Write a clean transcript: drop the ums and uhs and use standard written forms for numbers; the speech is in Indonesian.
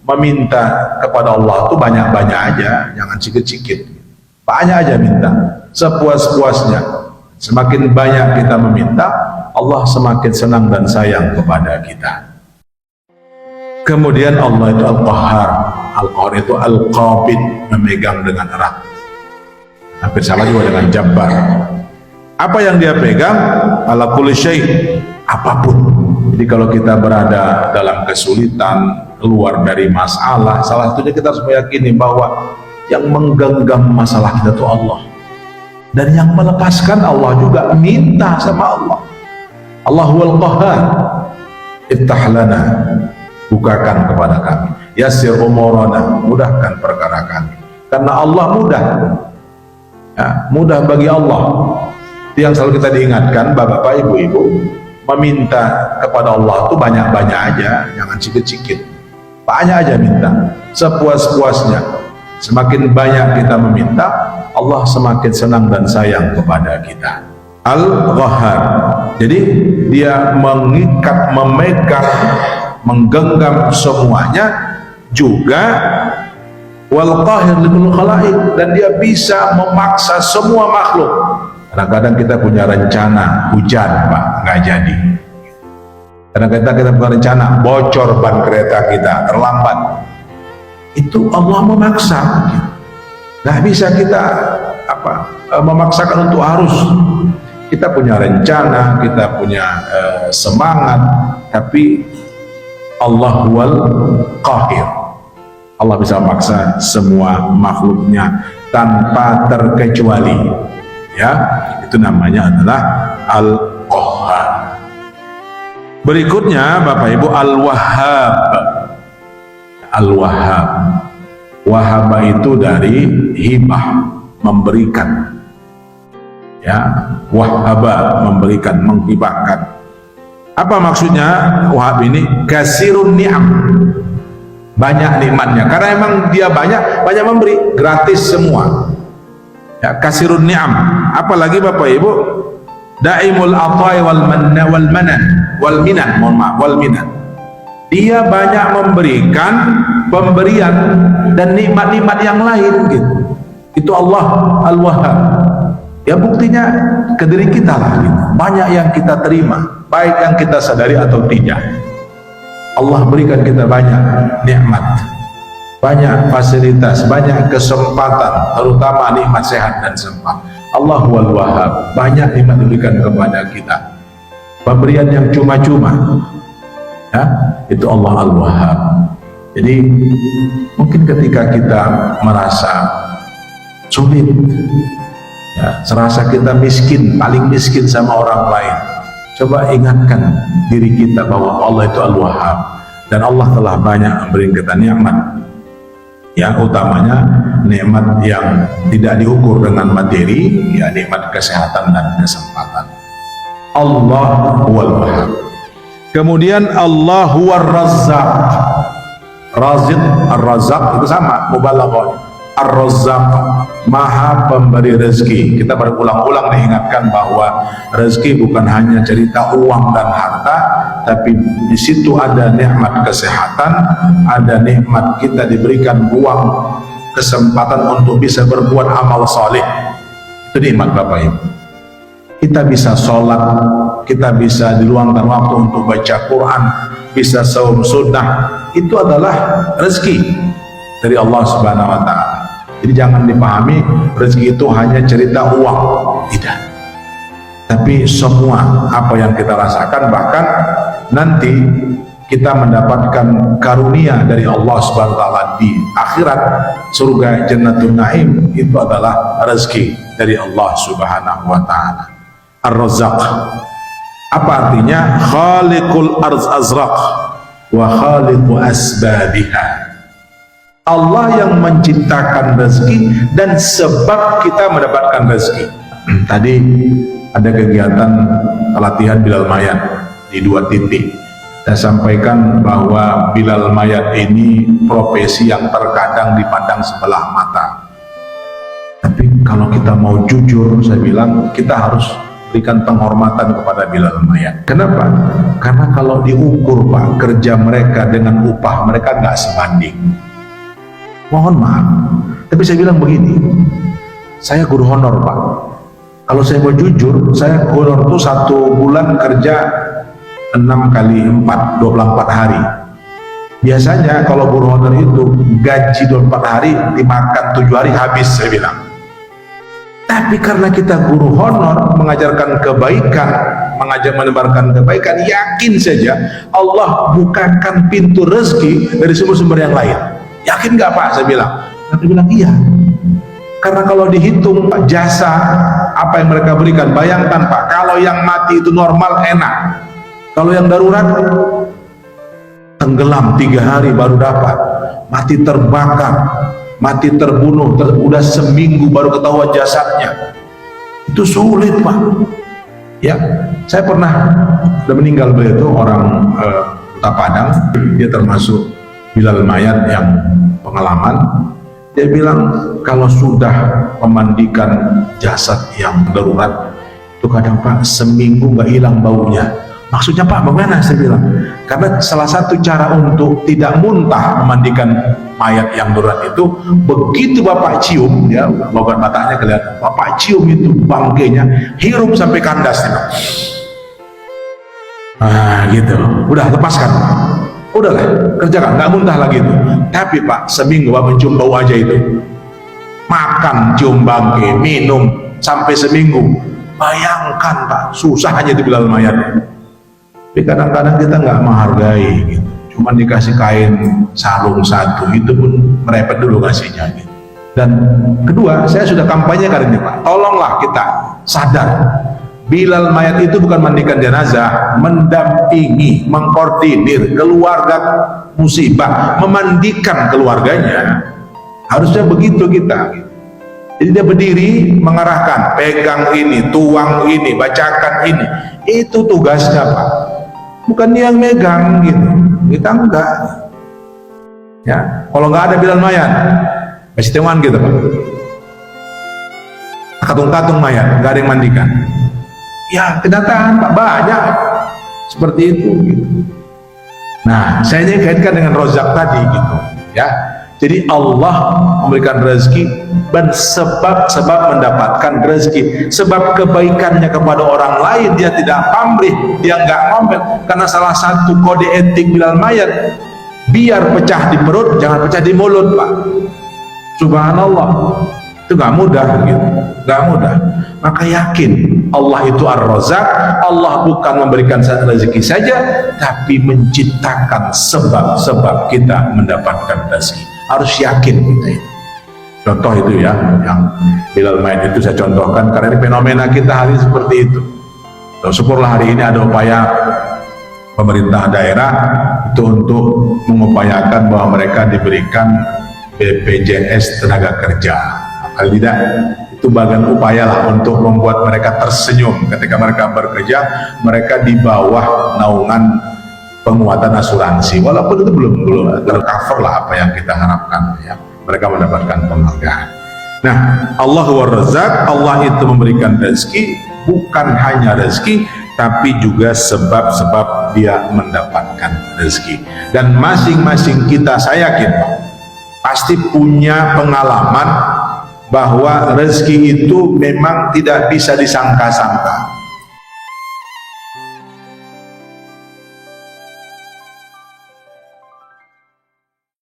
meminta kepada Allah tuh banyak-banyak aja, jangan sikit-sikit. Banyak aja minta, sepuas-puasnya. Semakin banyak kita meminta, Allah semakin senang dan sayang kepada kita. Kemudian Allah itu Al-Qahhar. Al-Qahhar itu Al-Qabid, memegang dengan erat. Hampir sama juga dengan Jabbar. Apa yang dia pegang? Ala kulli syai', apapun. Jadi kalau kita berada dalam kesulitan, keluar dari masalah, salah satunya kita harus meyakini bahwa yang menggenggam masalah kita itu Allah, dan yang melepaskan Allah juga. Minta sama Allah. Allahul Qahhar, iftah lana, bukakan kepada kami, yassir umurana, mudahkan perkara kami, karena Allah mudah ya, mudah bagi Allah. Itu yang selalu kita diingatkan, bapak-bapak, ibu-ibu, meminta kepada Allah itu banyak-banyak aja, jangan sikit-sikit. Banyak aja minta, sepuas-puasnya. Semakin banyak kita meminta, Allah semakin senang dan sayang kepada kita. Al-Qahhar, jadi dia mengikat, memegang, menggenggam semuanya, juga wal qahir likul khalaik, dan dia bisa memaksa semua makhluk. Kadang-kadang kita punya rencana hujan, Pak, nggak jadi. Kadang-kadang kita punya rencana bocor ban kereta kita, terlambat. Itu Allah memaksa. Nggak bisa kita memaksakan untuk harus. Kita punya rencana, kita punya semangat, tapi Allah wal qahir. Allah bisa memaksa semua makhluknya tanpa terkecuali. Ya, itu namanya adalah Al-Qahhar. Berikutnya Bapak Ibu, Al-Wahhab. Al-Wahhab, wahaba itu dari hibah, memberikan. Ya, wahaba, memberikan, menghibahkan. Apa maksudnya wahab ini? Kasirun ni'am, banyak nikmatnya, karena emang dia banyak memberi, gratis semua. Ya, kasirun ni'am. Apalagi Bapak Ibu, daimul atai wal manna wal manan wal minan, mohon maaf, wal minan. Dia banyak memberikan pemberian dan nikmat-nikmat yang lain gitu. Itu Allah Al-Wahhab. Ya, buktinya ke diri kita lah gitu. Banyak yang kita terima, baik yang kita sadari atau tidak. Allah berikan kita banyak nikmat, banyak fasilitas, banyak kesempatan, terutama nikmat sehat dan sempat. Allahu Al-Wahhab, banyak nikmat diberikan kepada kita, pemberian yang cuma-cuma. Ya, itu Allah Al-Wahhab. Jadi mungkin ketika kita merasa sulit, ya, serasa kita miskin, paling miskin sama orang lain, coba ingatkan diri kita bahwa Allah itu Al-Wahhab, dan Allah telah banyak memberi kita nikmat. Yang utamanya nikmat yang tidak diukur dengan materi, ya, nikmat kesehatan dan kesempatan. Allah huwal Wahhab. Kemudian Allah huwar Razzaq. Razid, Ar-Razzaq itu sama, mubalaghah. Ar-Razzaq, maha pemberi rezeki. Kita berulang-ulang diingatkan bahwa rezeki bukan hanya cerita uang dan harta, tapi di situ ada nikmat kesehatan, ada nikmat kita diberikan uang, kesempatan untuk bisa berbuat amal saleh. Itu nikmat Bapak Ibu. Kita bisa sholat, kita bisa diluangkan waktu untuk baca Quran, bisa saum sunnah. Itu adalah rezeki dari Allah Subhanahu wa Ta'ala. Jadi jangan dipahami rezeki itu hanya cerita uang, tidak. Tapi semua apa yang kita rasakan, bahkan nanti kita mendapatkan karunia dari Allah Subhanahu wa Ta'ala di akhirat, surga Jannatul Naim, itu adalah rezeki dari Allah Subhanahu wa Ta'ala. Ar-Razzaq, apa artinya? Khaliqul azraq wa khaliqu asbabiha. Allah yang menciptakan rezeki dan sebab kita mendapatkan rezeki. Tadi ada kegiatan pelatihan Bilal Mayat di 2 titik. Saya sampaikan bahwa Bilal Mayat ini profesi yang terkadang dipandang sebelah mata. Tapi kalau kita mau jujur, saya bilang kita harus berikan penghormatan kepada Bilal mayat. Kenapa? Karena kalau diukur Pak, kerja mereka dengan upah mereka nggak sebanding. Mohon maaf, tapi saya bilang begini, saya guru honor Pak. Kalau saya mau jujur, saya honor tuh 1 bulan kerja 6 kali 4, 24 hari. Biasanya kalau guru honor itu gaji 24 hari dimakan 7 hari habis, saya bilang. Tapi karena kita guru honor mengajarkan kebaikan, menebarkan kebaikan, yakin saja Allah bukakan pintu rezeki dari sumber-sumber yang lain. Yakin nggak Pak? Saya bilang. Saya bilang iya. Karena kalau dihitung jasa apa yang mereka berikan, bayangkan Pak, kalau yang mati itu normal enak, kalau yang darurat tenggelam 3 hari baru dapat, mati terbakar, mati terbunuh, udah seminggu baru ketahuan jasadnya. Itu sulit Pak. Ya, saya pernah, sudah meninggal beliau itu orang Kota Padang, dia termasuk Bilal mayat yang pengalaman. Dia bilang kalau sudah memandikan jasad yang darurat itu kadang Pak seminggu nggak hilang baunya. Maksudnya Pak bagaimana? Saya bilang karena salah satu cara untuk tidak muntah memandikan mayat yang darurat itu, begitu Bapak cium, ya babat matanya kelihatan, Bapak cium itu bangkainya, hirup sampai kandas gitu. Nah gitu, udah lepaskan, udahlah kerjakan, nggak muntah lagi itu. Tapi Pak seminggu Bapak mencium bau aja itu, makan cium bangkai, minum sampai seminggu. Bayangkan Pak, susah aja itu Bilal mayat. Tapi kadang-kadang kita nggak menghargai gitu. Cuman dikasih kain sarung 1 itu pun merepet dulu kasihnya gitu. Dan kedua, saya sudah kampanye kali ini Pak, tolonglah kita sadar Bilal mayat itu bukan mandikan jenazah, mendampingi, mengkoordinir keluarga musibah, memandikan keluarganya. Harusnya begitu kita. Jadi dia berdiri mengarahkan, pegang ini, tuang ini, bacakan ini. Itu tugasnya Pak. Bukan dia yang megang gitu. Kita enggak. Ya, kalau nggak ada Bilal mayat, masih teman gitu Pak. Katung-katung mayat, nggak ada yang mandikan. Ya kenyataan Pak, banyak seperti itu gitu. Nah saya ini kaitkan dengan rozak tadi gitu ya. Jadi Allah memberikan rezeki dan sebab mendapatkan rezeki, sebab kebaikannya kepada orang lain dia tidak pamrih, dia nggak ngomel. Karena salah satu kode etik Bilal mayat, biar pecah di perut jangan pecah di mulut Pak. Subhanallah, itu nggak mudah gitu, nggak mudah. Maka yakin Allah itu Ar-Razzaq, Allah bukan memberikan rezeki saja, tapi menciptakan sebab-sebab kita mendapatkan rezeki. Harus yakin kita itu. Contoh itu ya, yang Bilal mayat itu saya contohkan karena ini fenomena kita hari ini seperti itu. Syukurlah hari ini ada upaya pemerintah daerah itu untuk mengupayakan bahwa mereka diberikan BPJS tenaga kerja. Kalau tidak, itu bagian upaya lah untuk membuat mereka tersenyum ketika mereka bekerja, mereka di bawah naungan penguatan asuransi, walaupun itu belum tercover lah apa yang kita harapkan ya, mereka mendapatkan penghargaan. Nah, Allahu Ar-Razzaq, Allah itu memberikan rezeki, bukan hanya rezeki tapi juga sebab-sebab dia mendapatkan rezeki. Dan masing-masing kita, saya yakin pasti punya pengalaman bahwa rezeki itu memang tidak bisa disangka-sangka.